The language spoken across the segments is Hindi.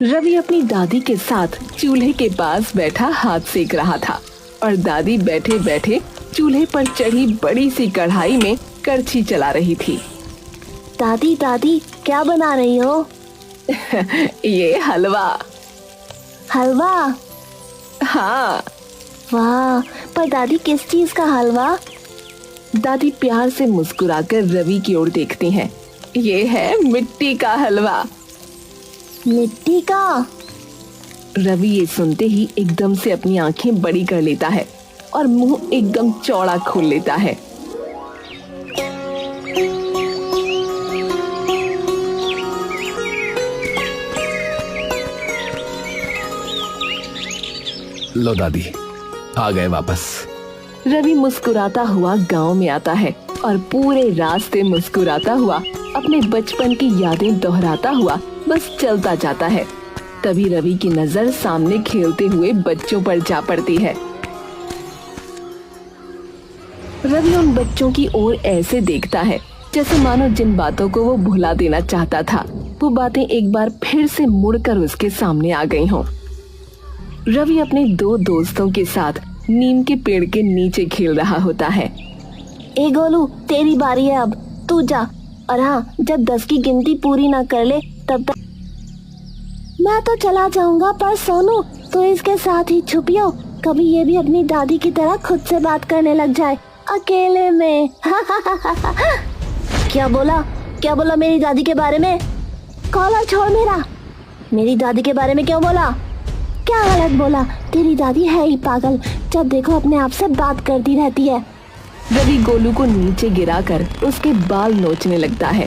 रवि अपनी दादी के साथ चूल्हे के पास बैठा हाथ सेक रहा था और दादी बैठे बैठे चूल्हे पर चढ़ी बड़ी सी कढ़ाई में करछी चला रही थी। दादी दादी क्या बना रही हो? ये हलवा। हलवा? हाँ। वाह, पर दादी किस चीज का हलवा? दादी प्यार से मुस्कुराकर रवि की ओर देखती हैं। ये है मिट्टी का हलवा। मिट्टी का? रवि ये सुनते ही एकदम से अपनी आंखें बड़ी कर लेता है और मुंह एकदम चौड़ा खोल लेता है। लो दादी, आ गए वापस। रवि मुस्कुराता हुआ गांव में आता है और पूरे रास्ते मुस्कुराता हुआ अपने बचपन की यादें दोहराता हुआ बस चलता जाता है। तभी रवि की नजर सामने खेलते हुए बच्चों पर जा पड़ती है। रवि उन बच्चों की ओर ऐसे देखता है जैसे मानो जिन बातों को वो भुला देना चाहता था वो बातें एक बार फिर से मुड़कर उसके सामने आ गई हों। रवि अपने दो दोस्तों के साथ नीम के पेड़ के नीचे खेल रहा होता है। ए गोलू, तेरी बारी है, अब तू जा। और हाँ, जब 10 की गिनती पूरी ना कर ले तब तक मैं तो चला जाऊंगा, पर सोनू तो इसके साथ ही छुपियो, कभी ये भी अपनी दादी की तरह खुद से बात करने लग जाए अकेले में। क्या बोला मेरी दादी के बारे में? कॉलर छोड़ मेरा। मेरी दादी के बारे में क्यों बोला? क्या गलत बोला? तेरी दादी है ही पागल, जब देखो अपने आप से बात करती रहती है। रवि गोलू को नीचे गिराकर उसके बाल नोचने लगता है।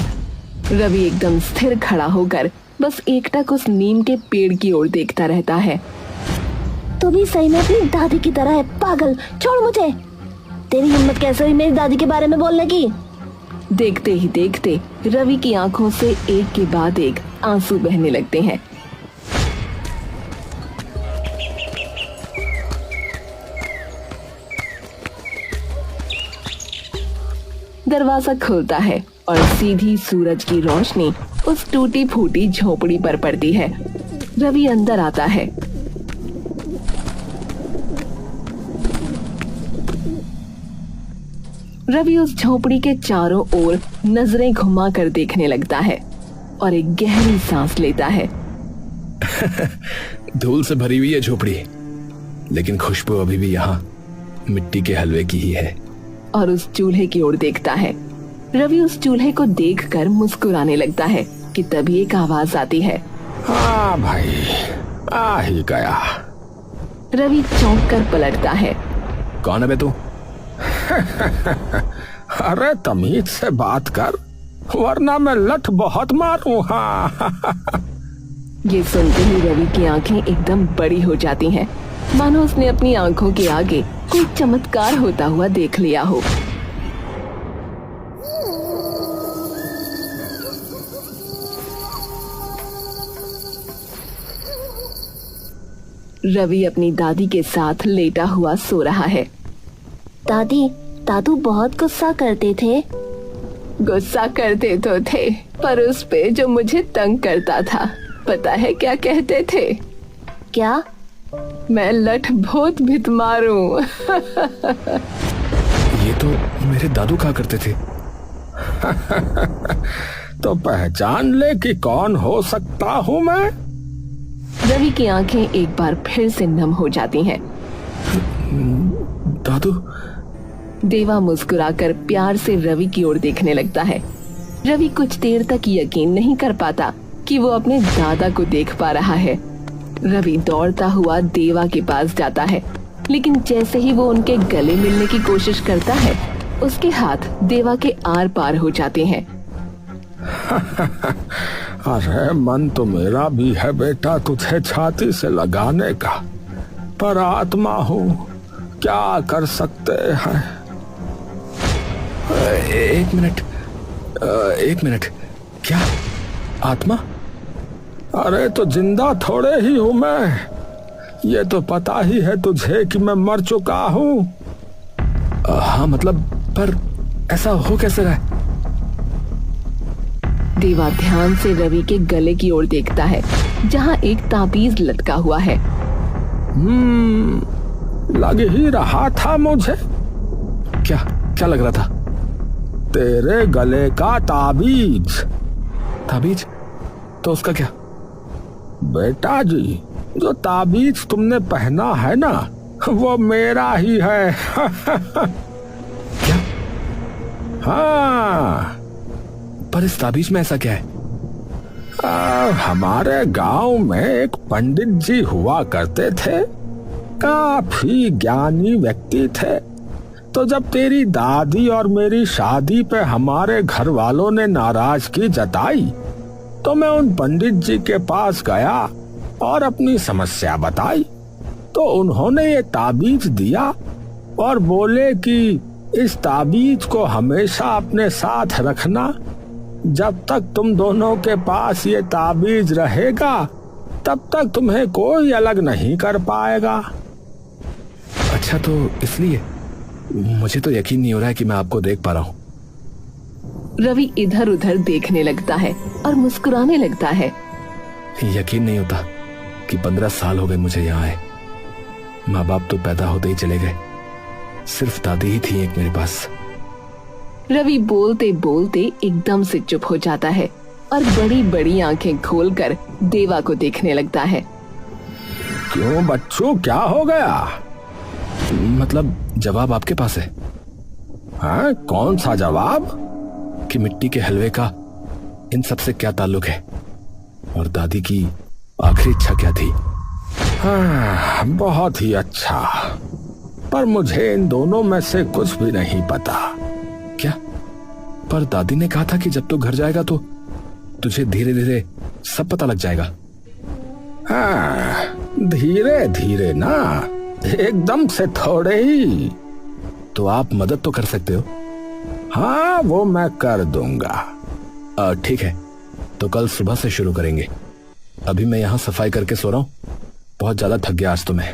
रवि एकदम स्थिर खड़ा होकर बस एकटक उस नीम के पेड़ की ओर देखता रहता है। तू भी सही में अपनी दादी की तरह है पागल, छोड़ मुझे। तेरी हिम्मत कैसे हुई मेरी दादी के बारे में बोलने की? देखते ही देखते रवि की आंखों से एक के बाद एक आंसू बहने लगते हैं। दरवाजा खुलता है और सीधी सूरज की रोशनी उस टूटी फूटी झोपड़ी पर पड़ती है। रवि अंदर आता है। रवि उस झोपड़ी के चारों ओर नजरें घुमाकर देखने लगता है और एक गहरी सांस लेता है। धूल से भरी हुई है झोपड़ी, लेकिन खुशबू अभी भी यहाँ मिट्टी के हलवे की ही है। और उस चूल्हे की ओर देखता है। रवि उस चूल्हे को देखकर मुस्कुराने लगता है कि तभी एक आवाज आती है। हाँ भाई, आ ही गया। रवि चौंक कर पलटता है। कौन है बे तू? अरे तमीज से बात कर, वरना मैं लठ बहुत मारूं। हाँ। ये सुनते ही रवि की आंखें एकदम बड़ी हो जाती हैं, मानो उसने अपनी आंखों के आगे कोई चमत्कार होता हुआ देख लिया हो। रवि अपनी दादी के साथ लेटा हुआ सो रहा है। दादू बहुत गुस्सा करते थे। गुस्सा करते तो थे, पर उस पे जो मुझे तंग करता था, पता है क्या कहते थे? क्या? मैं लठ बहुत भित मारूं। ये तो मेरे दादू कहा करते थे। तो पहचान ले कि कौन हो सकता हूँ मैं। रवि की आंखें एक बार फिर से नम हो जाती हैं। दादू? देवा मुस्कुराकर प्यार से रवि की ओर देखने लगता है। रवि कुछ देर तक यकीन नहीं कर पाता कि वो अपने दादा को देख पा रहा है। रवि दौड़ता हुआ देवा के पास जाता है, लेकिन जैसे ही वो उनके गले मिलने की कोशिश करता है, उसके हाथ देवा के आर पार हो जाते हैं। अरे मन तो मेरा भी है बेटा तुझे छाती से लगाने का, पर आत्मा हूँ, क्या कर सकते हैं। एक मिनट, क्या आत्मा? अरे तो जिंदा थोड़े ही हूँ मैं, ये तो पता ही है तुझे कि मैं मर चुका हूँ। हाँ मतलब, पर ऐसा हो कैसे रहा है? देवा ध्यान से रवि के गले की ओर देखता है जहाँ एक ताबीज लटका हुआ है। लग ही रहा था मुझे। क्या क्या लग रहा था? तेरे गले का ताबीज। ताबीज? तो उसका क्या? बेटा जी, जो ताबीज तुमने पहना है ना, वो मेरा ही है। क्या? हाँ। पर इस ताबीज में ऐसा क्या है? हमारे गांव में एक पंडित जी हुआ करते थे, काफी ज्ञानी व्यक्ति थे। तो जब तेरी दादी और मेरी शादी पे हमारे घर वालों ने नाराजगी जताई, तो मैं उन पंडित जी के पास गया और अपनी समस्या बताई। तो उन्होंने ये ताबीज दिया और बोले कि इस ताबीज को हमेशा अपने साथ रखना। जब तक तुम दोनों के पास ये ताबीज रहेगा, तब तक तुम्हें कोई अलग नहीं कर पाएगा। अच्छा, तो इसलिए मुझे तो यकीन नहीं हो रहा है कि मैं आपको देख पा रहा हूँ। रवि इधर उधर देखने लगता है और मुस्कुराने लगता है। यकीन नहीं होता कि 15 साल हो गए मुझे यहाँ आए। माँ बाप तो पैदा होते ही चले गए, सिर्फ दादी ही थी एक मेरे पास। रवि बोलते बोलते एकदम से चुप हो जाता है और बड़ी बड़ी आंखें खोलकर देवा को देखने लगता है। क्यों बच्चों, क्या हो गया? मतलब जवाब आपके पास है। हाँ, कौन सा जवाब? कि मिट्टी के हलवे का इन सब से क्या ताल्लुक है और दादी की आखिरी इच्छा क्या थी? हाँ, बहुत ही अच्छा, पर मुझे इन दोनों में से कुछ भी नहीं पता। क्या? पर दादी ने कहा था कि जब तू घर जाएगा तो तुझे धीरे धीरे सब पता लग जाएगा। हाँ, धीरे धीरे ना, एकदम से थोड़े ही। तो आप मदद तो कर सकते हो। हाँ, वो मैं कर दूंगा। ठीक है, तो कल सुबह से शुरू करेंगे। अभी मैं यहाँ सफाई करके सो रहा हूँ, बहुत ज्यादा थक गया आज तो मैं।